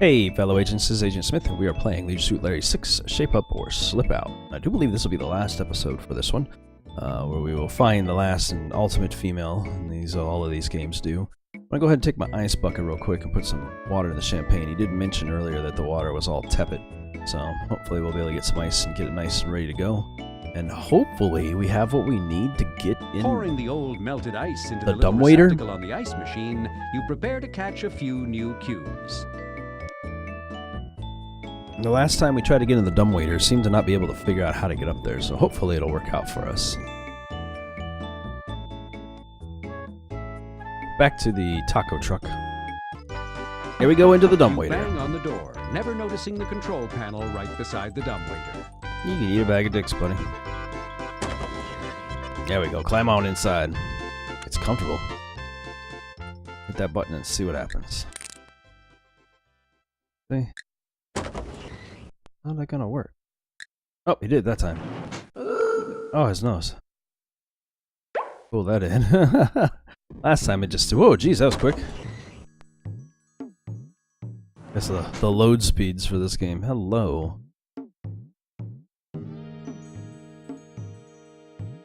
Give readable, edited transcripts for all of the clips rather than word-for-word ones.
Hey fellow agents, this is Agent Smith and we are playing Leisure Suit Larry 6, Shape Up or Slip Out. I do believe this will be the last episode for this one, where we will find the last and ultimate female, and all of these games do. I'm going to go ahead and take my ice bucket real quick and put some water in the champagne. He did mention earlier that the water was all tepid, so hopefully we'll be able to get some ice and get it nice and ready to go. And hopefully we have what we need to get in. Pouring the old melted ice into the little dumbwaiter receptacle on the ice machine, you prepare to catch a few new cubes. The last time we tried to get in the dumbwaiter, seemed to not be able to figure out how to get up there, so hopefully it'll work out for us. Back to the taco truck. Here we go into the dumbwaiter. You bang on the door, never noticing the control panel right beside the dumbwaiter. You can eat a bag of dicks, buddy. There we go. Climb on inside. It's comfortable. Hit that button and see what happens. See? How's that gonna work? Oh, he did that time. Oh, his nose. Pull that in. Last time it just... Whoa, geez, that was quick. That's the load speeds for this game. Hello.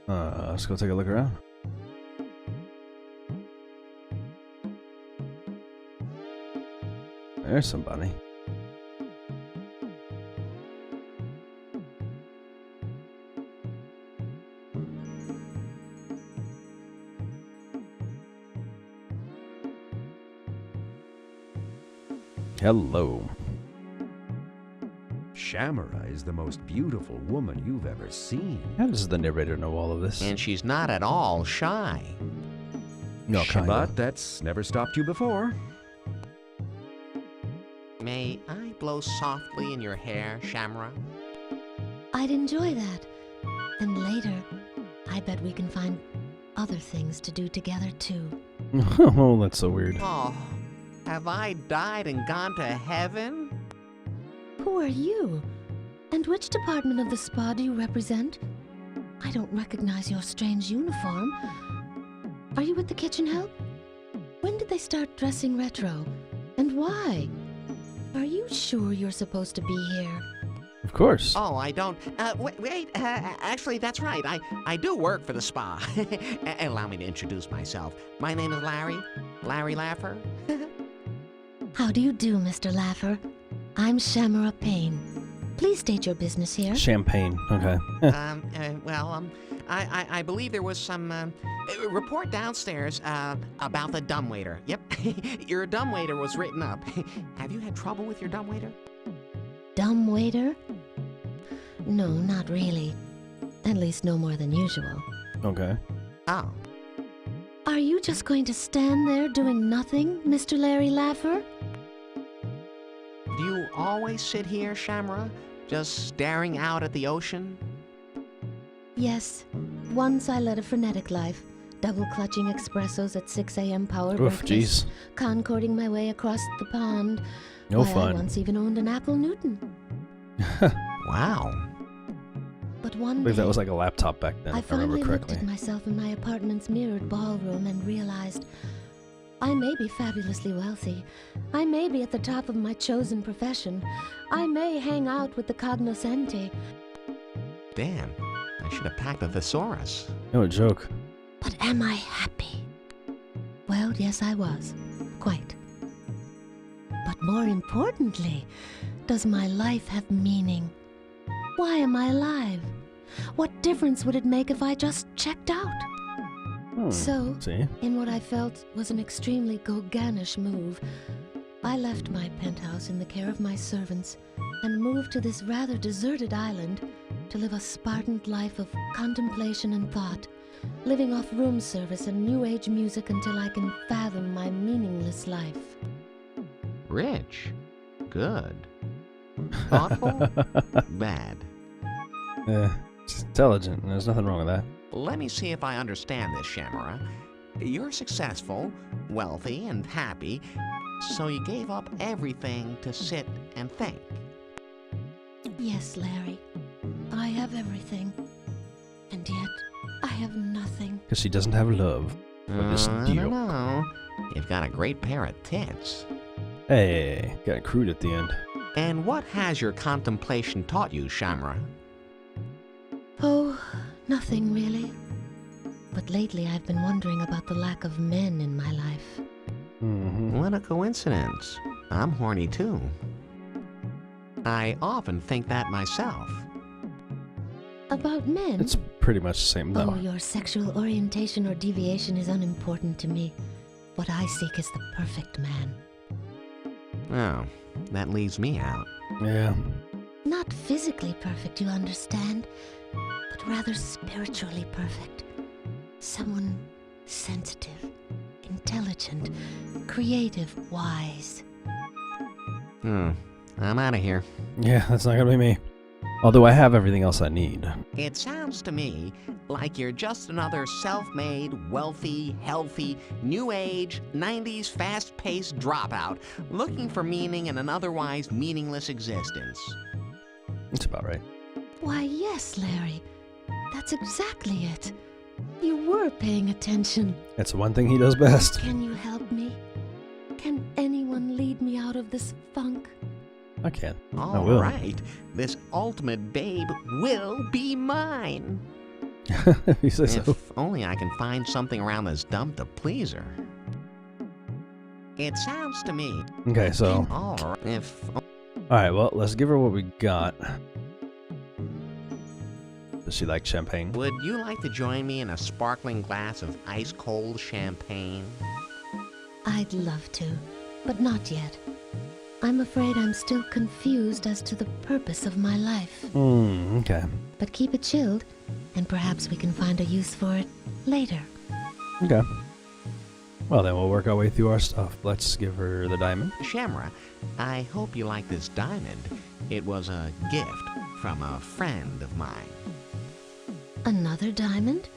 Let's go take a look around. There's somebody. Hello. Shamara is the most beautiful woman you've ever seen. How does the narrator know all of this? And she's not at all shy. No, kind But of. that's never stopped you before. May I blow softly in your hair, Shamara? I'd enjoy that. And later, I bet we can find other things to do together, too. Oh, that's so weird. Oh, have I died and gone to heaven? Who are you? And which department of the spa do you represent? I don't recognize your strange uniform. Are you with the kitchen help? When did they start dressing retro? And why? Are you sure you're supposed to be here? Of course. Oh, I don't... wait, actually, that's right. I do work for the spa. Allow me to introduce myself. My name is Larry. Larry Laffer. How do you do, Mr. Laffer? I'm Shamara Payne. Please state your business here. Champagne. Okay. I believe there was some report downstairs about the dumbwaiter. Yep, your dumbwaiter was written up. Have you had trouble with your dumbwaiter? Dumbwaiter? No, not really. At least no more than usual. Okay. Oh. Are you just going to stand there doing nothing, Mr. Larry Laffer? Do you always sit here, Shamara, just staring out at the ocean? Yes. Once I led a frenetic life, double-clutching espressos at 6 a.m. power Oof, breakfast, jeez. concording my way across the pond. No Why, fun. I once even owned an Apple Newton. Wow. But I one believe day, that was like a laptop back then, I if I remember finally looked correctly. at myself in my apartment's mirrored ballroom and realized I may be fabulously wealthy. I may be at the top of my chosen profession. I may hang out with the cognoscenti. Damn, I should have packed a thesaurus. No joke. But am I happy? Well, yes, I was. Quite. But more importantly, does my life have meaning? Why am I alive? What difference would it make if I just checked out? So, See? in what I felt was an extremely Gauguinish move, I left my penthouse in the care of my servants and moved to this rather deserted island to live a Spartan life of contemplation and thought, living off room service and new age music until I can fathom my meaningless life. Rich. Good. Thoughtful. Bad. It's intelligent, and there's nothing wrong with that. Let me see if I understand this, Shamara. You're successful, wealthy, and happy, so you gave up everything to sit and think. Yes, Larry. I have everything. And yet, I have nothing. Because she doesn't have love. For this I deal. don't know. You've got a great pair of tits. Hey, got crude at the end. And what has your contemplation taught you, Shamara? Oh, nothing really. But lately I've been wondering about the lack of men in my life. Mm-hmm. What a coincidence. I'm horny too. I often think that myself. About men? It's pretty much the same though. Oh, your sexual orientation or deviation is unimportant to me. What I seek is the perfect man. Oh, that leaves me out. Yeah. Not physically perfect, you understand, but rather spiritually perfect. Someone sensitive, intelligent, creative, wise. I'm out of here. Yeah, that's not gonna be me. Although I have everything else I need. It sounds to me like you're just another self-made, wealthy, healthy, new age, 90s fast-paced dropout looking for meaning in an otherwise meaningless existence. That's about right. Why, yes, Larry. That's exactly it. You were paying attention. That's the one thing he does best. Can you help me? Can anyone lead me out of this funk? I can. I All will. right, this ultimate babe will be mine. If you say If so. only I can find something around this dump to please her. It sounds to me. Okay, so. All right, if Alright, well, let's give her what we got. Does she like champagne? would you like to join me in a sparkling glass of ice-cold champagne? I'd love to, but not yet. I'm afraid I'm still confused as to the purpose of my life. Okay. But keep it chilled, and perhaps we can find a use for it later. Okay. Well, then we'll work our way through our stuff. Let's give her the diamond. Shamara, I hope you like this diamond. It was a gift from a friend of mine. Another diamond?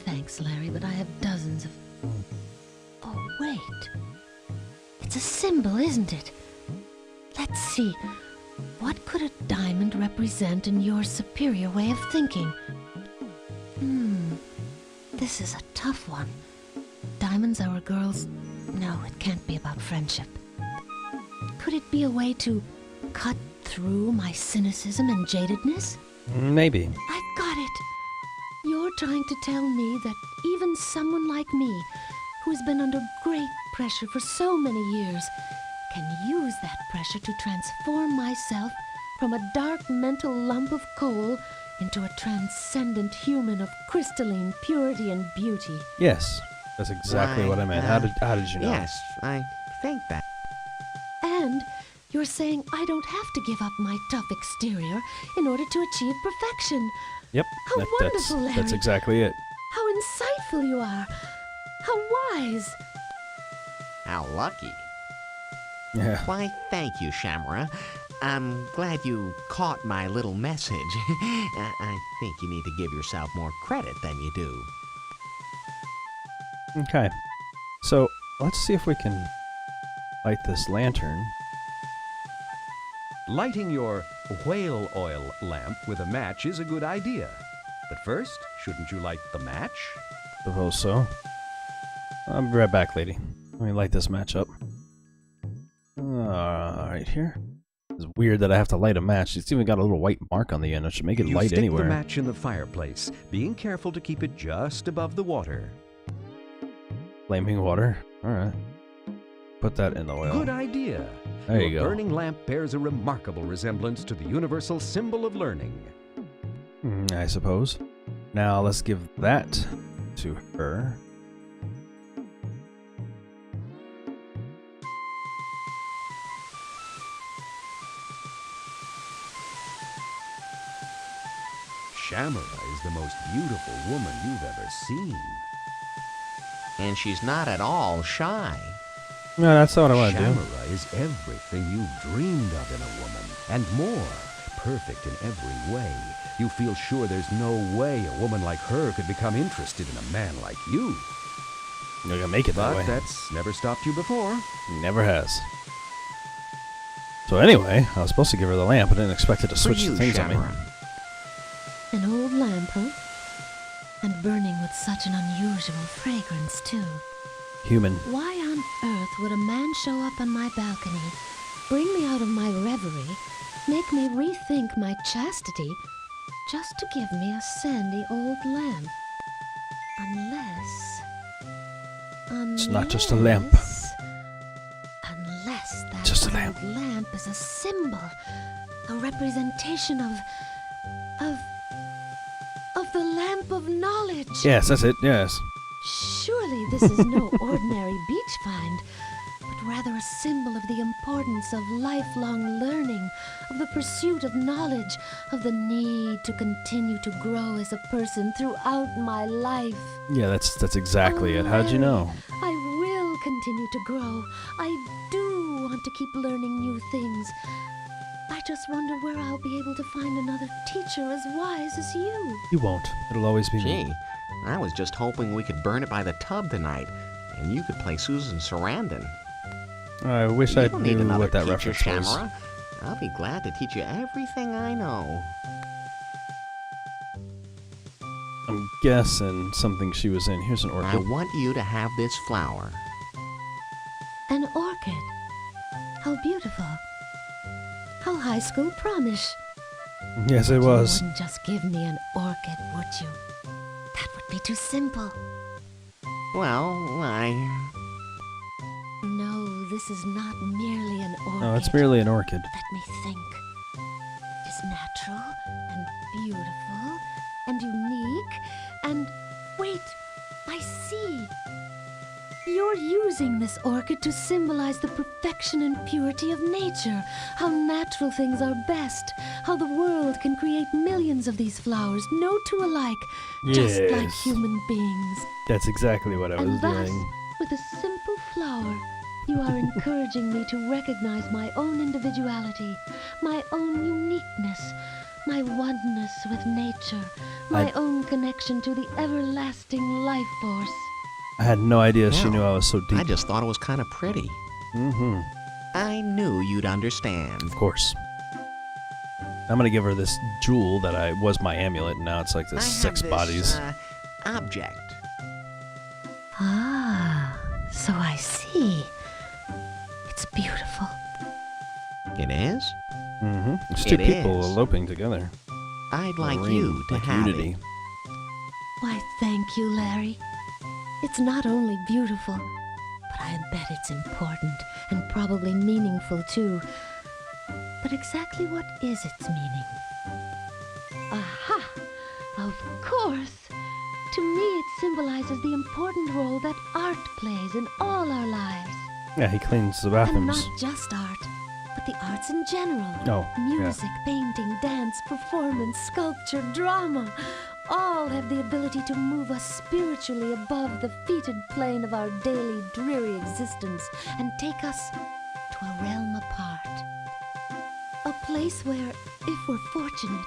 Thanks, Larry, but I have dozens of... Oh, wait. It's a symbol, isn't it? Let's see. What could a diamond represent in your superior way of thinking? This is a tough one. Diamonds are a girl's... No, it can't be about friendship. Could it be a way to cut through my cynicism and jadedness? Maybe. I've got it. You're trying to tell me that even someone like me, who has been under great pressure for so many years, can use that pressure to transform myself from a dark mental lump of coal into a transcendent human of crystalline purity and beauty. Yes. That's exactly Why, what I meant. How did you know? Yes, I think that. And you're saying I don't have to give up my tough exterior in order to achieve perfection. Yep. How wonderful, that's Larry. exactly it. How insightful you are. How wise. How lucky. Yeah. Why, thank you, Shamara. I'm glad you caught my little message. I think you need to give yourself more credit than you do. Okay. So, let's see if we can light this lantern. Lighting your whale oil lamp with a match is a good idea. But first, shouldn't you light the match? Suppose so. I'll be right back, lady. Let me light this match up. Right here. It's weird that I have to light a match. It's even got a little white mark on the end. I should make it You light stick anywhere. the match in the fireplace, being careful to keep it just above the water. Flaming water. Alright. Put that in the oil. Good idea. There Your you go. burning lamp bears a remarkable resemblance to the universal symbol of learning. I suppose. Now let's give that to her. Shamara is the most beautiful woman you've ever seen. And she's not at all shy. No, that's not what I want to do. Shamara is everything you've dreamed of in a woman, and more. Perfect in every way. You feel sure there's no way a woman like her could become interested in a man like you. You're gonna make it that But way. that's never stopped you before. Never has. So anyway, I was supposed to give her the lamp. I didn't expect it to For switch you, the things on me. Shamara. An old lamp, huh? And burning with such an unusual fragrance, too. Human. Why on earth would a man show up on my balcony, bring me out of my reverie, make me rethink my chastity, just to give me a sandy old lamp? It's not just a lamp. Unless that Just a old lamp. lamp is a symbol, a representation of the lamp of knowledge. Yes, that's it. Yes. Surely this is no ordinary beach find, but rather a symbol of the importance of lifelong learning, of the pursuit of knowledge, of the need to continue to grow as a person throughout my life. Yeah, that's exactly it. How'd you know? I will continue to grow. I do want to keep learning new things. I just wonder where I'll be able to find another teacher as wise as you. You won't. It'll always be me. Gee, I was just hoping we could burn it by the tub tonight, and you could play Susan Sarandon. I wish You I don't need knew another what that teacher, reference was. Shamara. I'll be glad to teach you everything I know. I'm guessing something she was in. Here's an I orchid. want you to have this flower. An orchid. How beautiful. How high school promish. Yes, it was. You wouldn't just give me an orchid, would you? That would be too simple. Well, No, this is not merely an orchid. No, it's merely an orchid. Let me think. It is natural and beautiful and unique and... Wait, I see. You're using this orchid to symbolize the perfection and purity of nature, how natural things are best, how the world can create millions of these flowers, no two alike, just like Yes. human beings. That's exactly what I was And thus, doing. with a simple flower, you are encouraging me to recognize my own individuality, my own uniqueness, my oneness with nature, my own connection to the everlasting life force. I had no idea she Well, knew I was so deep. I just thought it was kind of pretty. Mm-hmm. I knew you'd understand. Of course. I'm gonna give her this jewel that was my amulet, and now it's like I this have 6 this, bodies. Object. Ah, so I see. It's beautiful. It is? Mm-hmm. It's 2 It people is. eloping together. I'd like Marine, you to like have unity. it. Why, thank you, Larry. It's not only beautiful, but I bet it's important and probably meaningful too. But exactly what is its meaning? Aha! Of course! To me, it symbolizes the important role that art plays in all our lives. Yeah, he cleans the And bathrooms. not just art, but the arts in general. Oh, yeah. Music, painting, dance, performance, sculpture, drama. All have the ability to move us spiritually above the fetid plane of our daily dreary existence and take us to a realm apart. A place where, if we're fortunate,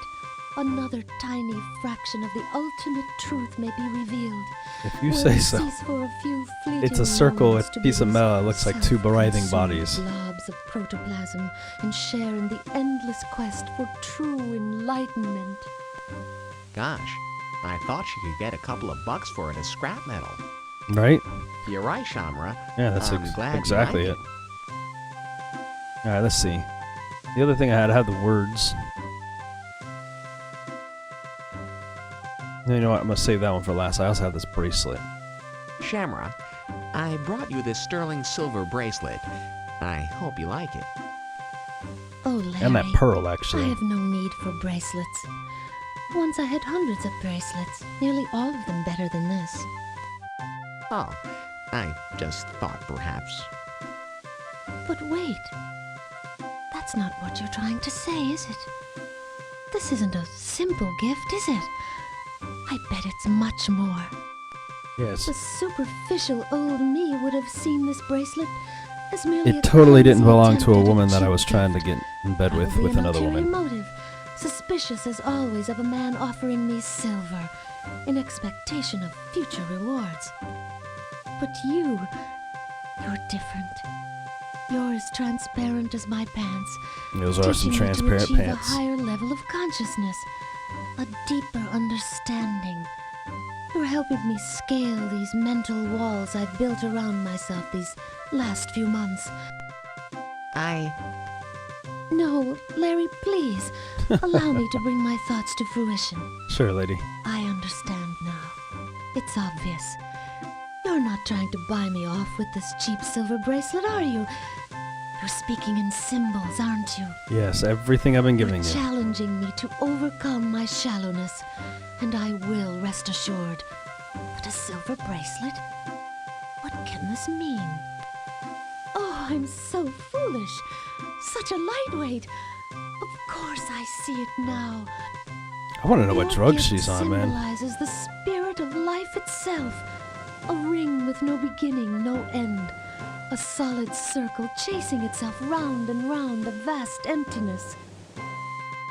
another tiny fraction of the ultimate truth may be revealed. If you Where say we so. cease for a few fleeting It's a circle moments with to a be piece of these metal that looks like 2 writhing bodies. self-consumed blobs of protoplasm and share in the endless quest for true enlightenment. Gosh, I thought she could get a couple of bucks for it as scrap metal. Right? You're right, Shamara. Yeah, that's I'm glad you exactly like it. Alright, let's see. The other thing I had the words. You know what? I'm gonna save that one for last. I also have this bracelet. Shamara, I brought you this sterling silver bracelet. I hope you like it. Oh, Larry, And that pearl, I actually. have no need for bracelets. Once I had hundreds of bracelets, nearly all of them better than this. Oh, I just thought perhaps. But wait, that's not what you're trying to say, is it? This isn't a simple gift, is it? I bet it's much more. Yes. The superficial old me would have seen this bracelet as merely a It totally didn't clumsy belong to a attempt at woman that I cheap was trying to gift. get in bed with Probably an another ulterior woman. motive, suspicious as always of a man offering me silver in expectation of future rewards. But you're different. You're as transparent as my pants. Those are some teaching me transparent to achieve pants. a higher level of consciousness, a deeper understanding. You're helping me scale these mental walls I've built around myself these last few months. No, Larry, please. Allow me to bring my thoughts to fruition. Sure, lady. I understand now. It's obvious. You're not trying to buy me off with this cheap silver bracelet, are you? You're speaking in symbols, aren't you? Yes, everything I've been giving You're you. challenging me to overcome my shallowness, and I will, rest assured. But a silver bracelet? What can this mean? Oh, I'm so foolish. Such a lightweight. Of course I see it now. I want to know what Your drugs gift she's on, man. symbolizes the spirit of life itself. A ring with no beginning, no end. A solid circle chasing itself round and round a vast emptiness.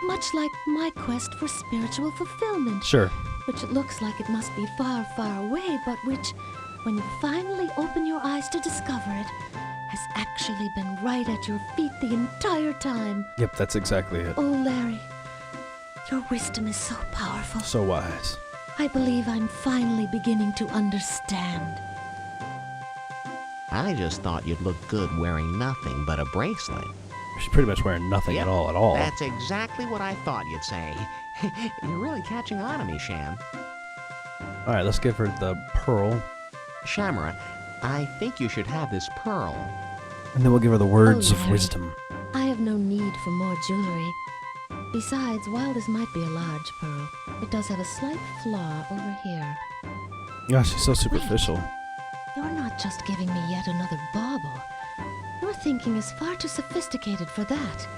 Much like my quest for spiritual fulfillment. Sure. Which it looks like it must be far, far away, but which, when you finally open your eyes to discover it, has actually been right at your feet the entire time. Yep, that's exactly it. Oh, Larry, your wisdom is so powerful. So wise. I believe I'm finally beginning to understand. I just thought you'd look good wearing nothing but a bracelet. She's pretty much wearing nothing Yep, at all. That's exactly what I thought you'd say. You're really catching on to me, Sham. Alright, let's give her the pearl. Shamara, I think you should have this pearl. And then we'll give her the words of Larry. wisdom. I have no need for more jewelry. Besides, while this might be a large pearl, it does have a slight flaw over here. Gosh, she's so superficial. You're not just giving me yet another bauble. Your thinking is far too sophisticated for that.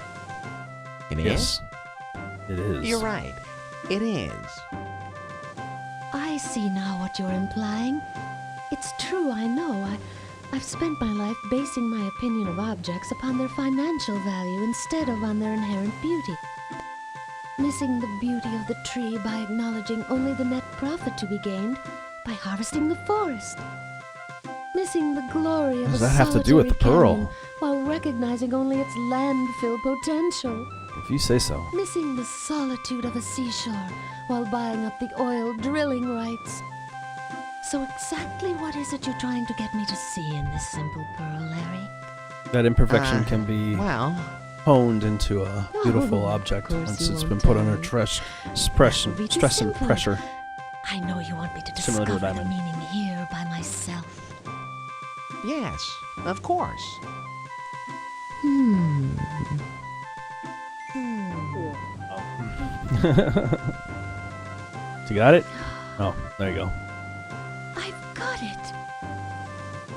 It is? Yes. It is. You're right. It is. I see now what you're implying. It's true, I know. I've spent my life basing my opinion of objects upon their financial value instead of on their inherent beauty. Missing the beauty of the tree by acknowledging only the net profit to be gained by harvesting the forest. Missing the glory of What does a that have to do with the solitary pearl? canyon while recognizing only its landfill potential. If you say so. Missing the solitude of a seashore while buying up the oil drilling rights. So exactly what is it you're trying to get me to see in this simple pearl, Larry? That imperfection can be Well, honed into a beautiful Oh, object of course once you it's won't been put tell under me. stress That would be too and simple. pressure. I know you want me to Similar to a discover the diamond. meaning here by myself. yes, of course. Hmm. You got it? Oh, there you go. I've got it.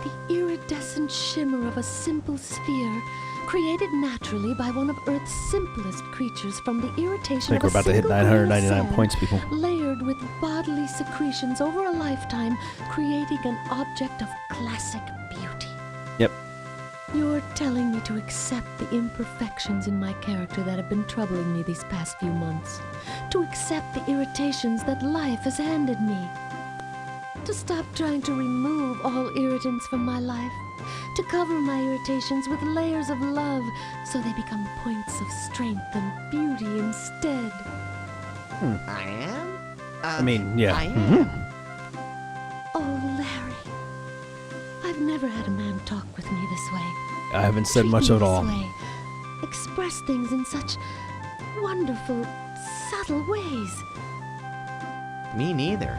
The iridescent shimmer of a simple sphere, created naturally by one of Earth's simplest creatures from the I irritation think of we're a about to hit single grain of 999 sand, points, people. layered with bodily secretions over a lifetime, creating an object of classic beauty. Yep. You're telling me to accept the imperfections in my character that have been troubling me these past few months. To accept the irritations that life has handed me. To stop trying to remove all irritants from my life. To cover my irritations with layers of love so they become points of strength and beauty instead. I am? I mean, yeah. I am. Mhm. Oh, Larry. I've never had a man talk with me this way. I haven't said Treat much me at this all. way. Express things in such wonderful, subtle ways. Me neither.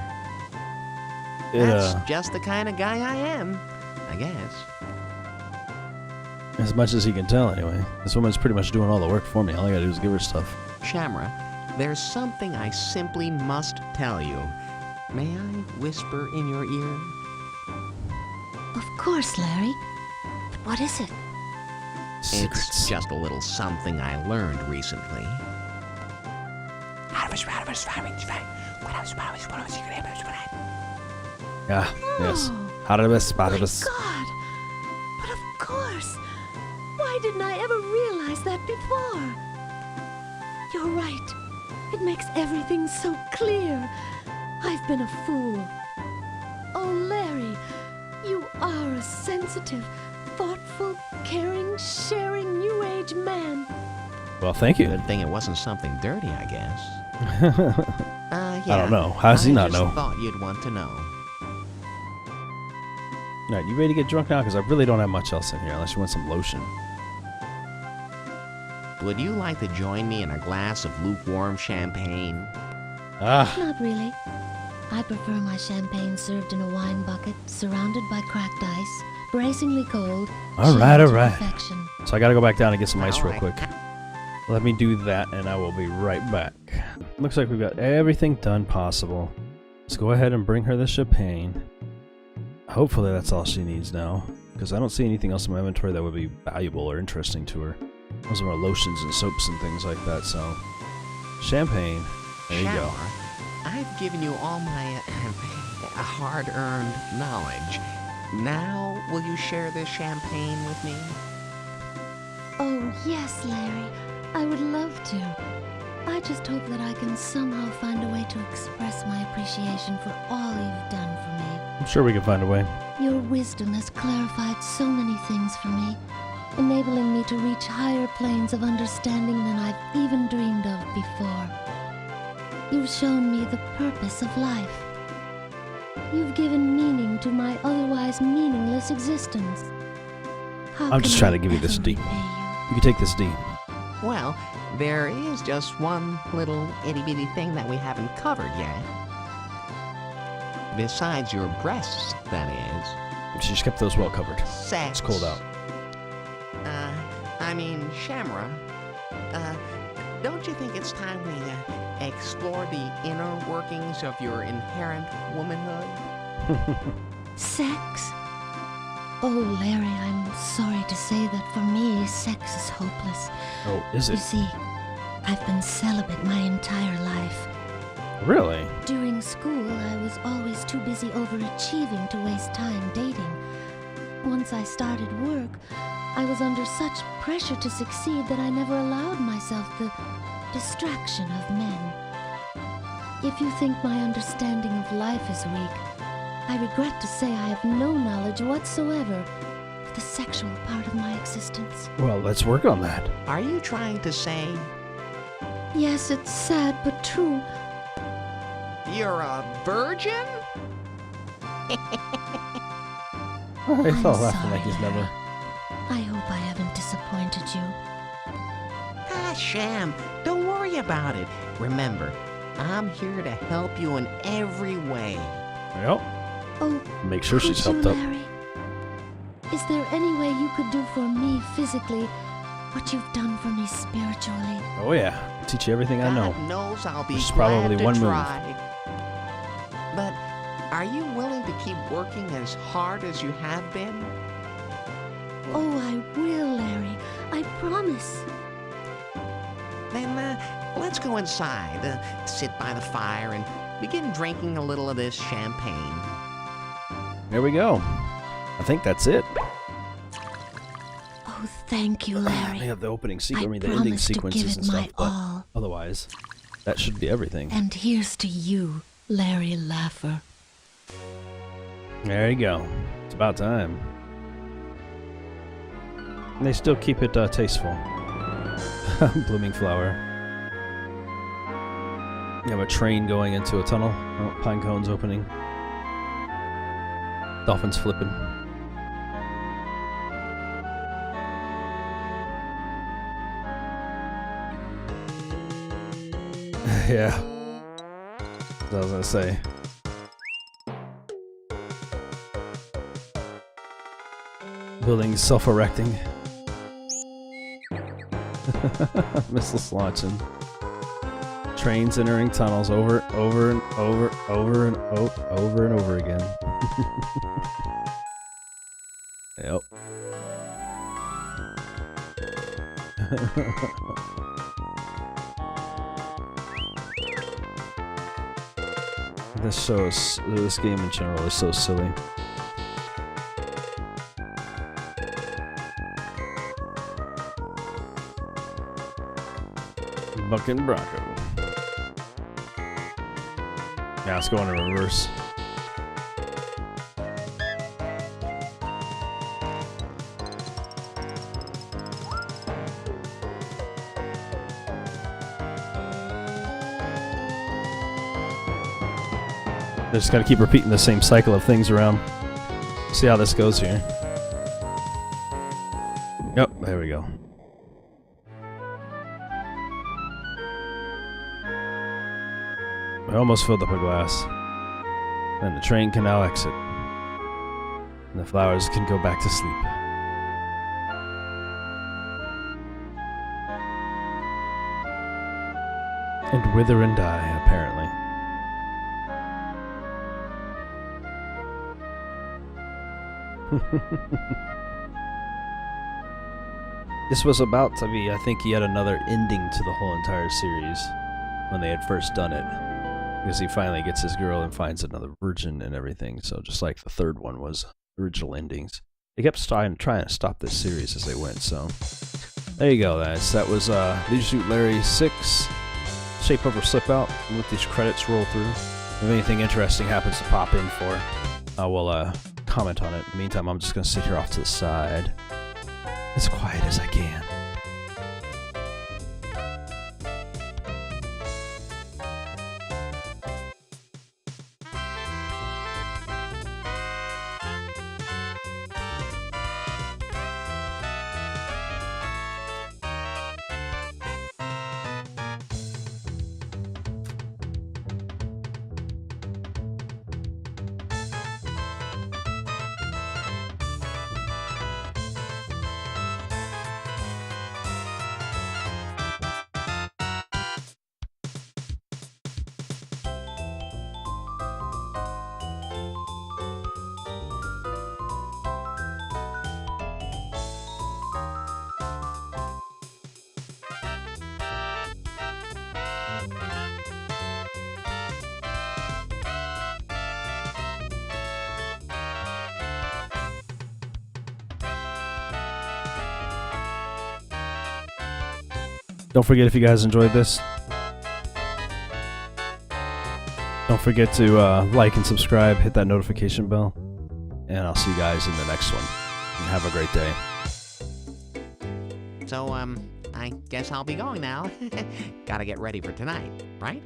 It, That's just the kind of guy I am, I guess. as much as he can tell, anyway. This woman's pretty much doing all the work for me. All I gotta do is give her stuff. Shamara, there's something I simply must tell you. May I whisper in your ear? Of course, Larry. But what is it? It's just a little something I learned recently. Yeah, yes. Oh, Harabas, my Barabas. God! But of course! Why didn't I ever realize that before? You're right. It makes everything so clear. I've been a fool. Oh, Larry, you are a sensitive, thoughtful, caring, sharing, New Age man. Well, thank you. Good thing it wasn't something dirty, I guess. Yeah. I don't know. How does he not know? I just thought you'd want to know. Alright, you ready to get drunk now? Because I really don't have much else in here, unless you want some lotion. Would you like to join me in a glass of lukewarm champagne? Ah, Not really. I prefer my champagne served in a wine bucket, surrounded by cracked ice, bracingly cold. Alright, chilled to alright. perfection. so I gotta go back down and get some ice real Alright. quick. Let me do that, and I will be right back. Looks like we've got everything done possible. Let's go ahead and bring her the champagne. Hopefully that's all she needs now, because I don't see anything else in my inventory that would be valuable or interesting to her. Those are more lotions and soaps and things like that, so... Champagne. There you go. Shamar, I've given you all my hard-earned knowledge. Now, will you share this champagne with me? Oh, yes, Larry. I would love to. I just hope that I can somehow find a way to express my appreciation for all you've done for me. I'm sure we can find a way. Your wisdom has clarified so many things for me, enabling me to reach higher planes of understanding than I've even dreamed of before. You've shown me the purpose of life. You've given meaning to my otherwise meaningless existence. How I'm just can trying I to give you this ever D. repay You can take this D. Well, there is just one little itty-bitty thing that we haven't covered yet. Besides your breasts, that is. She just kept those well covered. Sex. It's cold out. I mean, Shamara, don't you think it's time we explore the inner workings of your inherent womanhood? Sex? Oh, Larry, I'm sorry to say that for me, sex is hopeless. Oh, is You it? see, I've been celibate my entire life. Really? During school, I was always too busy overachieving to waste time dating. Once I started work, I was under such pressure to succeed that I never allowed myself the distraction of men. If you think my understanding of life is weak, I regret to say I have no knowledge whatsoever of the sexual part of my existence. Well, let's work on that. Are you trying to say Yes, it's sad but true. you're a virgin? He's all I'm laughing sorry, like he's never. I hope I haven't disappointed you. Ah, Sham, don't worry about it. Remember, I'm here to help you in every way. Yep. Oh, Make sure she's could you, helped up. Larry? Is there any way you could do for me physically what you've done for me spiritually? Oh yeah. Teach you everything I know. God knows I'll be Which is glad probably to one move. try. But are you willing to keep working as hard as you have been? Oh, I will, Larry. I promise. Then let's go inside, sit by the fire, and begin drinking a little of this champagne. There we go. I think that's it. Oh, thank you, Larry. They have the opening I sequence, I mean the ending promise to give sequences it and stuff, my but all. otherwise, that should be everything. And here's to you, Larry Laffer. There you go. It's about time. And they still keep it tasteful. Blooming flower. You have a train going into a tunnel. Oh, pine cones opening. Dolphins flipping. Yeah. That's what I was gonna say. Building self-erecting. Missiles launching. Trains entering tunnels over and over and over again. Yep. This game in general is so silly. Bucking Bronco. Yeah, let's go in reverse. They just gotta keep repeating the same cycle of things around. See how this goes here. Yep, there we go. I almost filled up a glass. And the train can now exit. And the flowers can go back to sleep. And wither and die, apparently. This was about to be, I think, yet another ending to the whole entire series when they had first done it. Because he finally gets his girl and finds another virgin and everything. So just like the third one was original endings. They kept trying to stop this series as they went, so... There you go, guys. That was Leisure Suit Larry 6, Shape Up or Slip Out. We'll let these credits roll through. If anything interesting happens to pop in for, I will comment on it. In the meantime, I'm just going to sit here off to the side, as quiet as I can. Don't forget, if you guys enjoyed this, don't forget to like and subscribe, hit that notification bell, and I'll see you guys in the next one. And have a great day. So, I guess I'll be going now. Gotta get ready for tonight, right?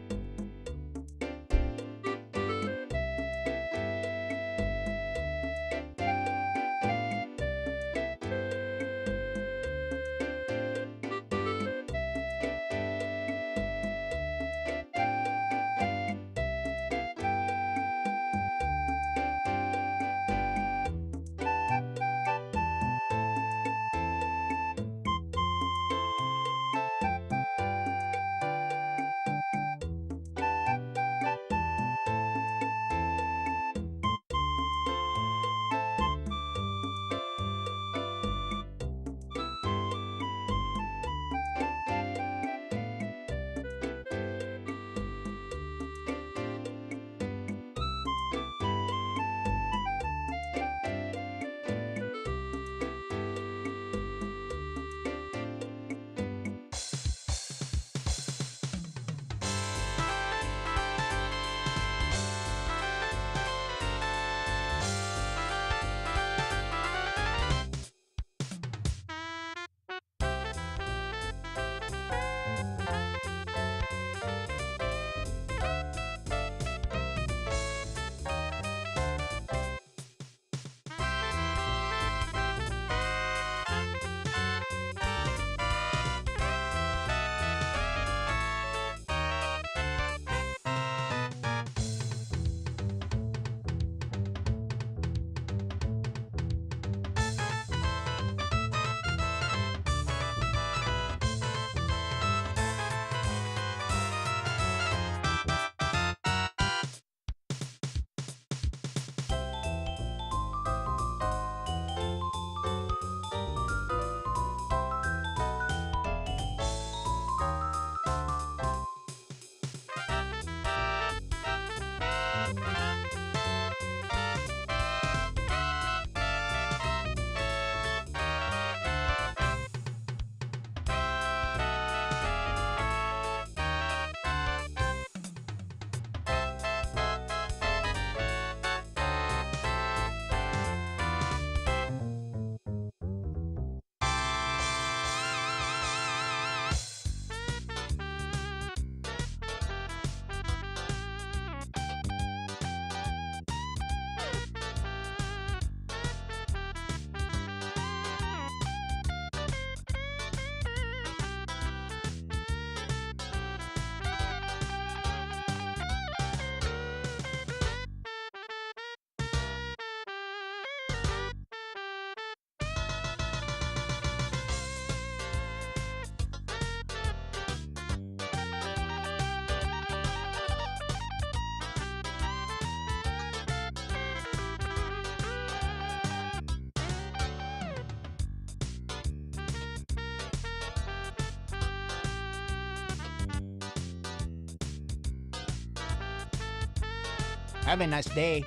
Have a nice day.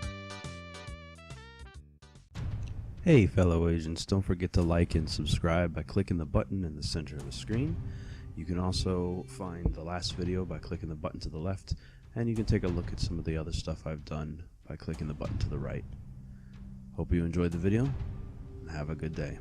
Hey fellow agents, don't forget to like and subscribe by clicking the button in the center of the screen. You can also find the last video by clicking the button to the left, and you can take a look at some of the other stuff I've done by clicking the button to the right. Hope you enjoyed the video, and have a good day.